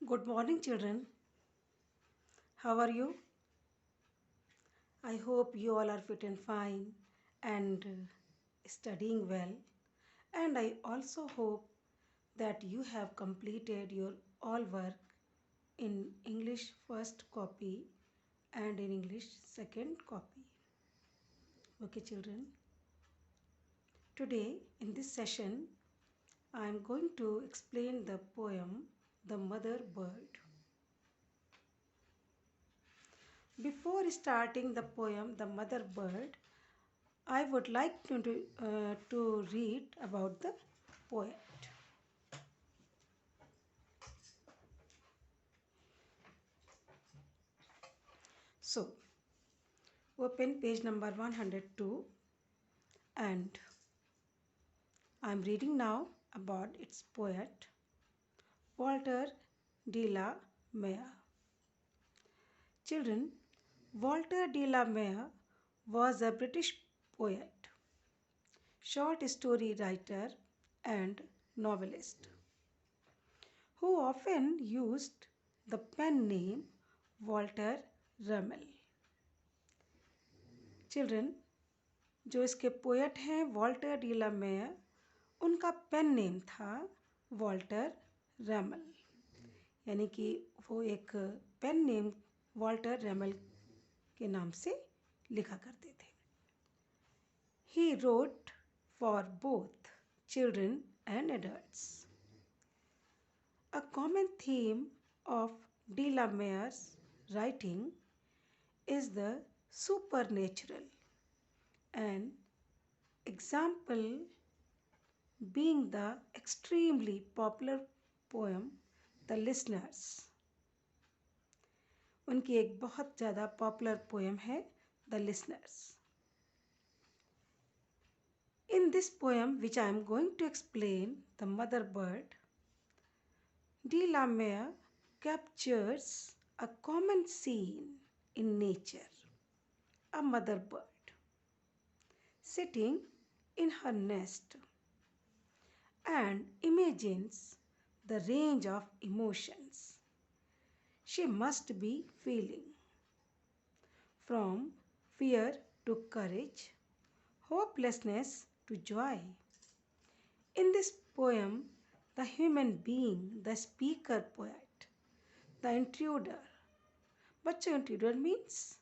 Good morning, children. How are you? I hope you all are fit and fine and studying well. And I also hope that you have completed your all work in English first copy and in English second copy. Okay, children. Today, in this session, I am going to explain the poem The Mother Bird. Before starting the poem The Mother Bird, I would like to read about the poet. So, open page number 102 and I am reading now about its poet, Walter de la Mare. Children, Walter de la Mare was a British poet, short story writer, and novelist who often used the pen name Walter Rummel. Children जो इसके poet हैं Walter D ला mayor, उनका pen name था Walter रैमल, यानी कि वो एक pen name Walter रैमल के नाम से लिखा करते थे. He wrote for both children and adults. A common theme of De la Mare's writing is the supernatural, an example being the extremely popular poem The Listeners. उनकी एक बहुत ज़्यादा पॉपुलर पोएम है The Listeners. In this poem, which I am going to explain, The Mother Bird, de la Mare captures a common scene in nature. A mother bird sitting in her nest and imagines the range of emotions she must be feeling, from fear to courage, hopelessness to joy. In this poem, the human being, the speaker poet, the intruder. बच्चों, intruder means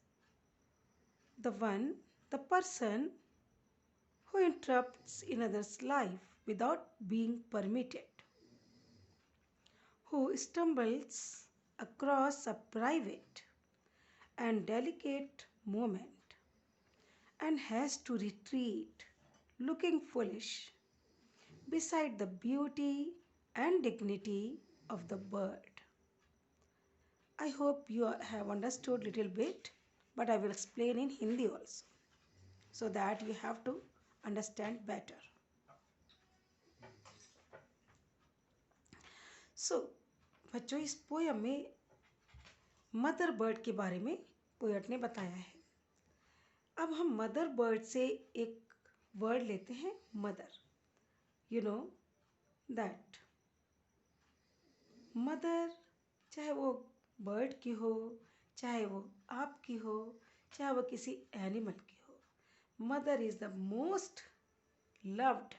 the person who interrupts another's life without being permitted, who stumbles across a private and delicate moment and has to retreat looking foolish beside the beauty and dignity of the bird. I hope you have understood little bit, but I will explain in Hindi also, so that you have to understand better. So, बच्चों, इस poem में mother bird के बारे में poet ने बताया है. अब हम मदर बर्ड से एक वर्ड लेते हैं mother. You know that mother, चाहे वो बर्ड की हो, चाहे वो आपकी हो, चाहे वो किसी एनिमल की हो, mother is the most loved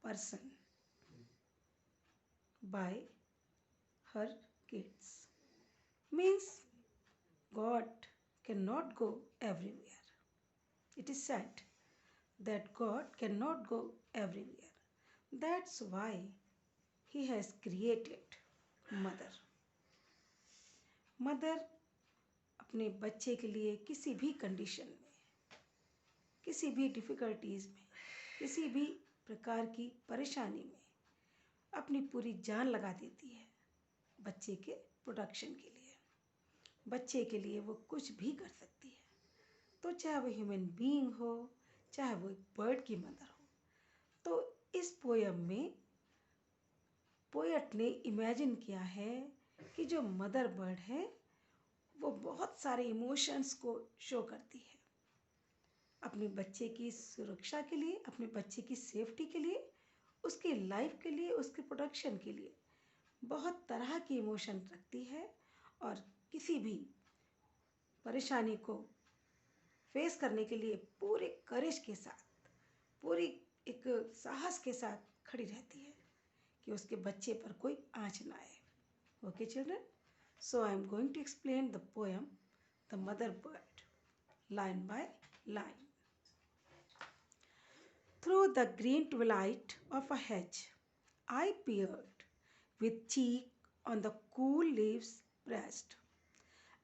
person by her kids. Means God cannot go everywhere. It is said that God cannot go everywhere. That's why He has created mother. Mother अपने बच्चे के लिए किसी भी कंडीशन में, किसी भी डिफ़िकल्टीज़ में, किसी भी प्रकार की परेशानी में अपनी पूरी जान लगा देती है बच्चे के प्रोटेक्शन के लिए. बच्चे के लिए वो कुछ भी कर सकती है. तो चाहे वो ह्यूमन बीइंग हो, चाहे वो एक बर्ड की मदर हो. तो इस पोयम में पोएट ने इमेजिन किया है कि जो मदर बर्ड है वो बहुत सारे इमोशंस को शो करती है अपने बच्चे की सुरक्षा के लिए, अपने बच्चे की सेफ्टी के लिए, उसकी लाइफ के लिए, उसके प्रोटेक्शन के लिए. बहुत तरह की इमोशन रखती है और किसी भी परेशानी को फेस करने के लिए पूरे करेज के साथ, पूरी एक साहस के साथ खड़ी रहती है कि उसके बच्चे पर कोई आँच ना आए. Okay, children? So I am going to explain the poem The Mother Bird, line by line. Through the green twilight of a hedge, I peered, with cheek on the cool leaves pressed,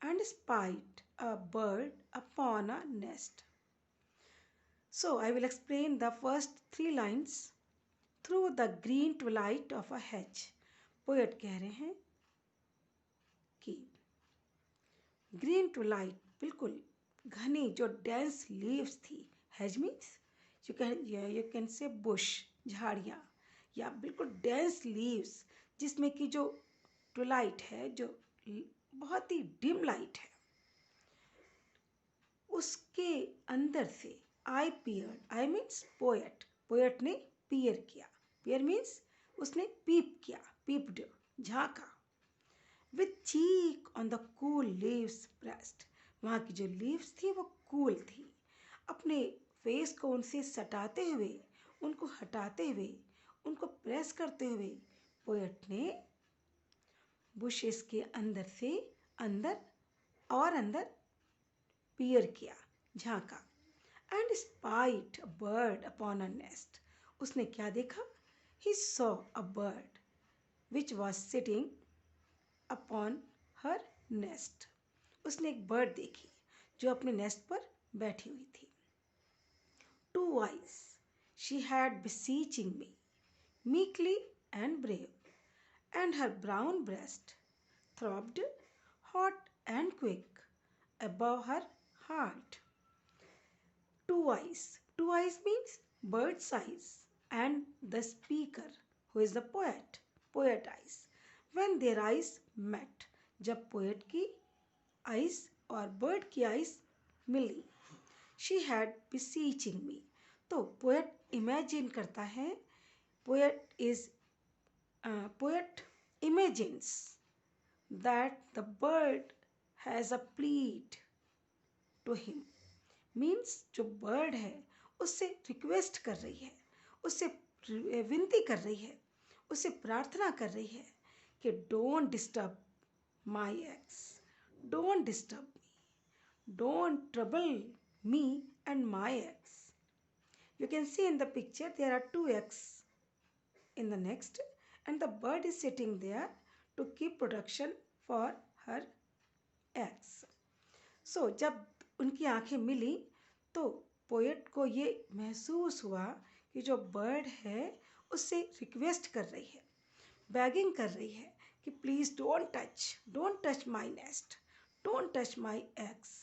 and spied a bird upon a nest. So I will explain the first three lines. Through the green twilight of a hedge. Poet कह रहे हैं कि green Twilight, बिल्कुल घनी जो dense leaves थी. Hedge means you can say Bush, झाड़ियाँ, या बिल्कुल डेंस लीव्स जिसमें कि जो ट्विलाइट है, जो बहुत ही डिम लाइट है, उसके अंदर से I peered. I means poet, poet ने पियर किया. पियर मीन्स उसने पीप किया, पीप्ड, झांका. With cheek on the cool leaves pressed. वहाँ की जो लीव्स थी वो कूल थी. अपने फेस को उनसे सटाते हुए, उनको हटाते हुए, उनको प्रेस करते हुए पोएट ने बुशेस के अंदर से अंदर पियर किया, झांका. And spied a bird upon a nest. उसने क्या देखा? He saw a bird which was sitting upon her nest. उसने एक बर्ड देखी जो अपने नेस्ट पर बैठी हुई थी. 2 eyes she had beseeching me, meekly and brave, and her brown breast throbbed hot and quick above her heart. 2 eyes. 2 eyes means bird's eyes, and the speaker, who is the poet, poet eyes. When their eyes met, जब poet की eyes और bird की eyes milli. She had beseeching me. तो poet imagine करता है, poet imagines that the bird has a plead to him. Means जो bird है उससे रिक्वेस्ट कर रही है, उससे विनती कर रही है, उससे प्रार्थना कर रही है कि don't disturb my eggs, don't disturb me, don't trouble me and my eggs. You can see in the picture there are 2 eggs in the nest, and the bird is sitting there to keep protection for her eggs. So जब उनकी आंखें मिली तो poet को ये महसूस हुआ कि जो बर्ड है उससे रिक्वेस्ट कर रही है, बैगिंग कर रही है कि please don't touch my nest, don't touch my eggs.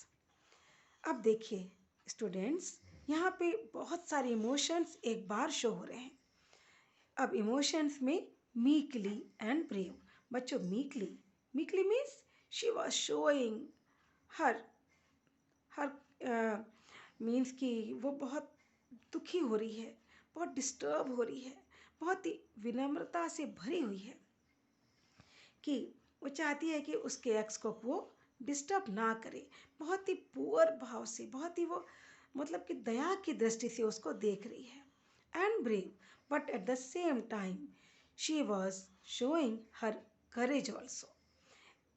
अब देखिए स्टूडेंट्स, यहाँ पे बहुत सारे इमोशंस एक बार शो हो रहे हैं. अब इमोशंस में मीकली एंड ब्रेव. बच्चों, meekly means she was showing her means कि वो बहुत दुखी हो रही है, बहुत डिस्टर्ब हो रही है, बहुत ही विनम्रता से भरी हुई है कि वो चाहती है कि उसके एक्स को वो डिस्टर्ब ना करे. बहुत ही पुअर भाव से, बहुत ही वो मतलब कि दया की दृष्टि से उसको देख रही है. And brave, but at the same time she was showing her courage also.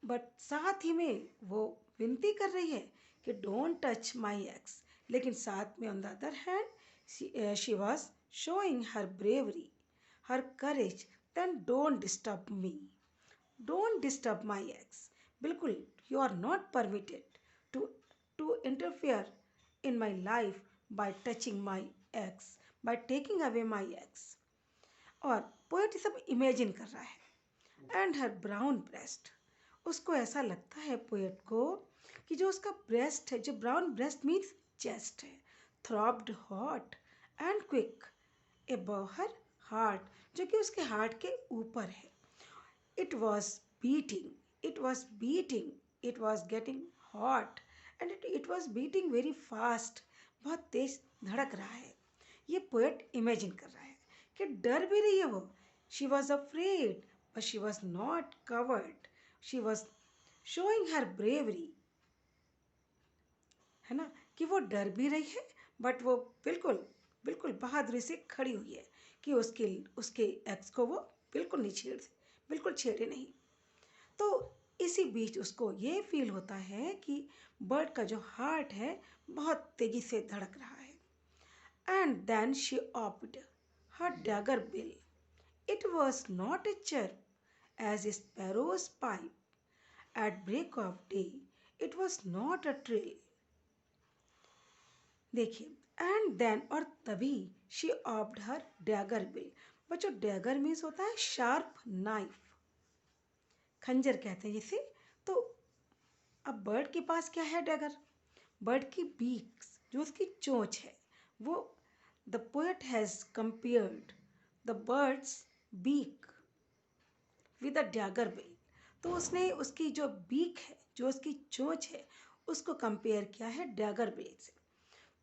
But साथ ही में वो विनती कर रही है कि डोंट टच माई एक्स, लेकिन साथ में on the other hand she was showing her bravery, her courage. Then don't disturb me, don't disturb my eggs. बिल्कुल, you are not permitted to interfere in my life by touching my eggs, by taking away my eggs. और poet सब imagine कर रहा है. And her brown breast, उसको ऐसा लगता है पोएट को कि जो उसका ब्रेस्ट है, जो ब्राउन ब्रेस्ट मीन्स चेस्ट है, throbbed hot and quick above her heart, जो कि उसके हार्ट के ऊपर है. It was beating, it was beating, it was getting hot and it was beating very fast. बहुत तेज धड़क रहा है. ये पोएट इमेजिन कर रहा है कि डर भी रही है वो. She was afraid, but she was not covered. She was showing her bravery. है ना, कि वो डर भी रही है बट वो बिल्कुल बिल्कुल बहादुरी से खड़ी हुई है कि उसके उसके एक्स को वो बिल्कुल नहीं बिल्कुल छेड़े नहीं। तो इसी बीच उसको ये फील होता है कि बर्ड का जो हार्ट है बहुत तेजी से धड़क रहा है। And then she oped her dagger bill. It was not a chirp as sparrows pipe at break of day. It was not a trill. देखिए, एंड देन और तभी she oped her dagger bill. बच्चों, dagger means होता है sharp knife, खंजर कहते हैं जिसे। तो अब बर्ड के पास क्या है? डैगर। बर्ड की बीक्स, जो उसकी चोंच है, वो the poet has compared the bird's beak with a dagger bill. तो उसने उसकी जो बीक है, जो उसकी चोंच है, उसको कंपेयर किया है डैगर बिल से।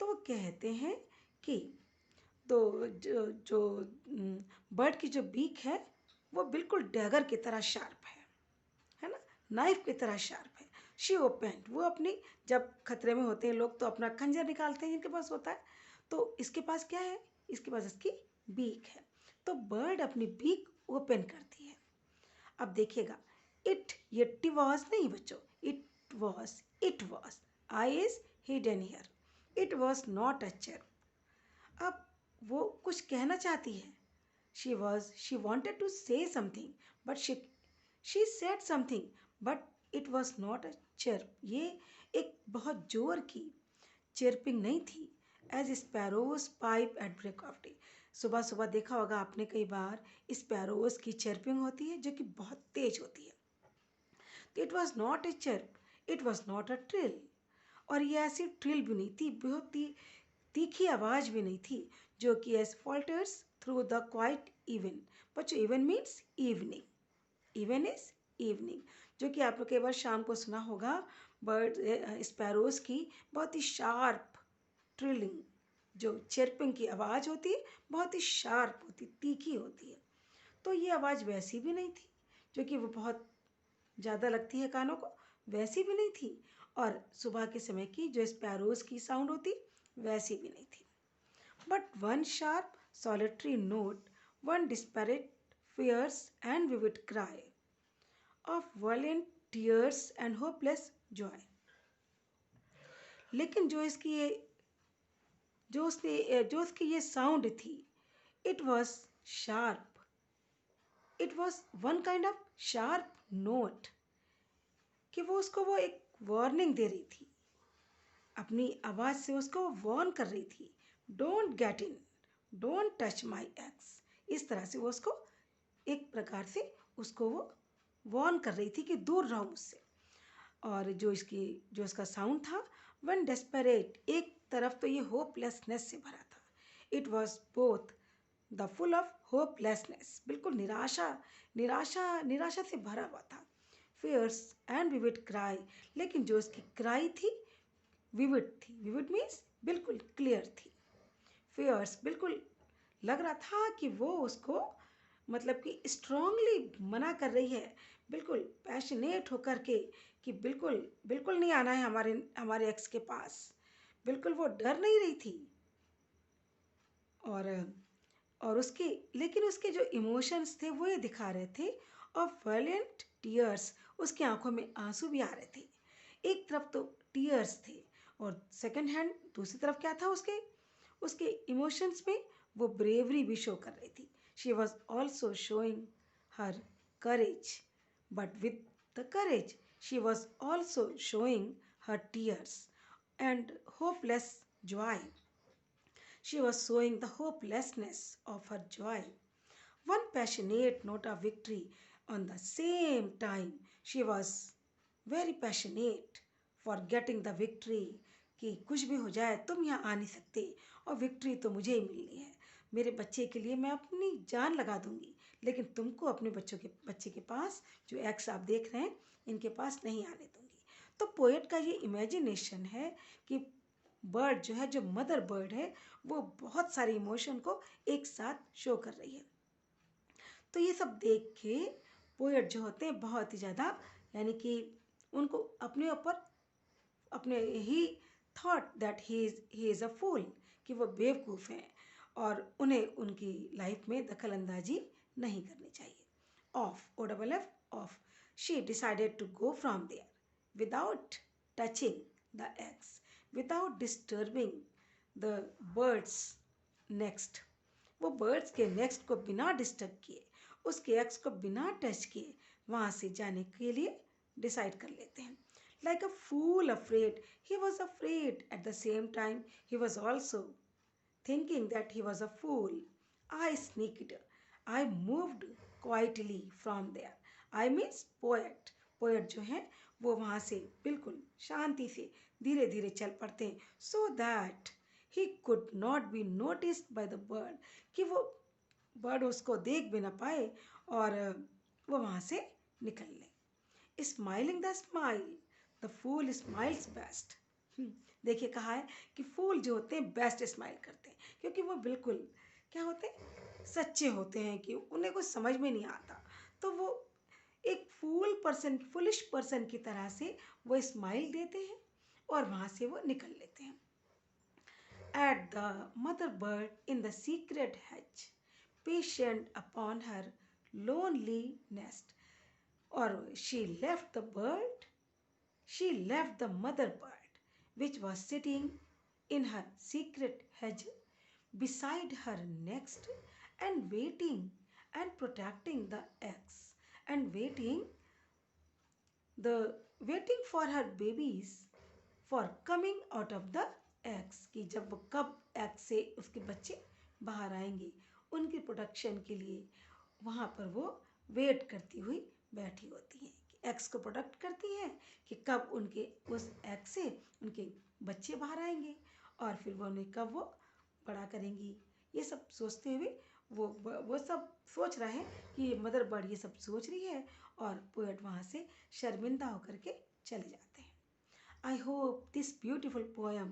तो वो कहते हैं कि तो जो बर्ड की जो बीक है वो बिल्कुल डैगर की तरह शार्प है ना, नाइफ की तरह शार्प है। शी ओपेंड, वो अपनी, जब खतरे में होते हैं लोग तो अपना खंजर निकालते हैं जिनके पास होता है, तो इसके पास क्या है? इसके पास इसकी बीक है। तो बर्ड अपनी बीक ओपन करती है। अब देखिएगा, इट, ये टी वॉज नहीं बच्चों, it was I is hidden here. It was not a chirp. अब वो कुछ कहना चाहती है। She wanted to say something but she said something but it was not a chirp. ये एक बहुत जोर की चिरपिंग नहीं थी। As sparrows pipe at break of day. सुबह सुबह देखा होगा आपने कई बार, स्पैरोज की चिरपिंग होती है जो कि बहुत तेज होती है। तो it was not a chirp, it was not a trill. और ये ऐसी ट्रिल भी नहीं थी, बहुत ही तीखी आवाज़ भी नहीं थी, जो कि as falters through the quiet even. बच्चों, even means evening, even is evening, जो कि आप लोग कई बार शाम को सुना होगा बर्ड स्पैरोज की बहुत ही शार्प ट्रिलिंग, जो चिरपिंग की आवाज़ होती है बहुत ही शार्प होती, तीखी होती है। तो ये आवाज़ वैसी भी नहीं थी जो कि वो बहुत ज़्यादा लगती है कानों को, वैसी भी नहीं थी। और सुबह के समय की जो स्पैरोज की साउंड होती वैसी भी नहीं थी। But one sharp solitary note, one disparate fierce and vivid cry of violent tears and hopeless joy। लेकिन जो उसकी ये साउंड थी, it was sharp, it was one kind of sharp note, कि वो एक वार्निंग दे रही थी, अपनी आवाज़ से उसको वार्न कर रही थी। Don't get in, don't touch my x. इस तरह से वो उसको एक प्रकार से उसको वो वार्न कर रही थी कि दूर रहो मुझसे। और जो इसका साउंड था, वन डेस्परेट, एक तरफ तो ये होपलेसनेस से भरा था। It was both the full of hopelessness, बिल्कुल निराशा से भरा हुआ था। फियर्स एंड विविड क्राई, लेकिन जो इसकी क्राई थी विविड थी। विविड मीन्स बिल्कुल क्लियर थी। फियर्स, बिल्कुल लग रहा था कि वो उसको मतलब कि स्ट्रांगली मना कर रही है, बिल्कुल पैशनेट होकर के, कि बिल्कुल बिल्कुल नहीं आना है हमारे एक्स के पास। बिल्कुल वो डर नहीं रही थी। और लेकिन उसके जो इमोशंस थे वो ये दिखा रहे थे, और वायलेंट टीयर्स, उसकी आंखों में आंसू भी आ रहे थे। एक तरफ तो टीयर्स थे और सेकंड हैंड दूसरी तरफ क्या था, उसके इमोशंस में वो ब्रेवरी भी शो कर रही थी। She was also showing her courage, but with the courage she was also showing her tears and hopeless joy. She was showing the hopelessness of her joy. One passionate note of victory on the same time. She was very passionate for getting the victory, कि कुछ भी हो जाए तुम यहाँ आ नहीं सकते और विक्ट्री तो मुझे ही मिलनी है। मेरे बच्चे के लिए मैं अपनी जान लगा दूंगी, लेकिन तुमको अपने बच्चे के पास, जो एक्स आप देख रहे हैं, इनके पास नहीं आने दूंगी। तो पोएट का ये इमेजिनेशन है कि बर्ड जो है, जो मदर बर्ड है, वो बहुत सारे इमोशन को एक साथ शो कर रही है। तो ये सब देख के पोएट जो होते हैं बहुत ही ज़्यादा, यानी कि उनको अपने ऊपर अपने ही thought that he is a fool, कि वो बेवकूफ़ हैं और उन्हें उनकी लाइफ में दखल अंदाजी नहीं करनी चाहिए. Off, o double f, off. She decided to go from there without touching the eggs, without disturbing the bird's next. वो बर्ड्स के नेक्स्ट को बिना डिस्टर्ब किए, उसके एग्स को बिना टच किए वहाँ से जाने के लिए डिसाइड कर लेते हैं. Like a fool afraid, he was afraid. At the same time, he was also thinking that he was a fool. I sneaked. I moved quietly from there. I means poet. Poet जो है वो वहाँ से बिल्कुल शांति से धीरे धीरे चल पड़ते हैं, so that he could not be noticed by the bird, कि वो बर्ड उसको देख भी ना पाए और वो वहाँ से निकल ले. Smiling the smile, the fool smiles best. देखिए कहा है कि फूल जो होते हैं बेस्ट स्माइल करते हैं, क्योंकि वो बिल्कुल क्या होते हैं, सच्चे होते हैं कि उन्हें कुछ समझ में नहीं आता, तो वो एक फुलिश पर्सन की तरह से वो स्माइल देते हैं और वहाँ से वो निकल लेते हैं. At the mother bird in the secret hedge, patient upon her lonely nest, or she left the mother bird, which was sitting in her secret hedge beside her nest and waiting and protecting the eggs and waiting for her babies for coming out of the eggs, कि जब कब egg से उसके बच्चे बाहर आएंगे, उनकी protection के लिए वहाँ पर वो वेट करती हुई बैठी होती हैं, कि एग्स को प्रोटेक्ट करती हैं कि कब उनके उस एग से उनके बच्चे बाहर आएंगे और फिर वो उन्हें कब वो बड़ा करेंगी. ये सब सोचते हुए वो सब सोच रहे हैं कि मदर बर्ड ये सब सोच रही है और पोएट वहाँ से शर्मिंदा होकर के चले जाते हैं. I hope this beautiful poem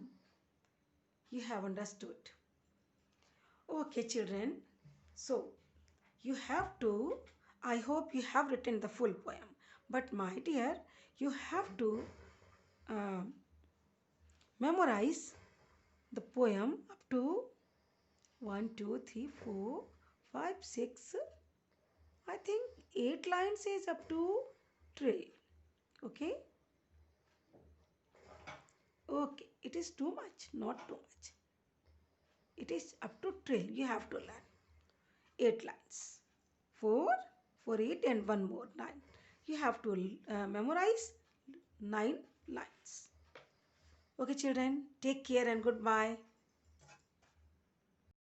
you have understood. Okay, children. So, you have to, I hope you have written the full poem. But my dear, you have to uh, memorize the poem up to 1, 2, 3, 4, 5, 6, I think 8 lines is up to trill. Okay? Okay, it is too much, not too much. It is up to trill. You have to learn 8 lines. 4 for 8 and 1 more 9. You have to memorize 9 lines. Okay, children, take care and goodbye.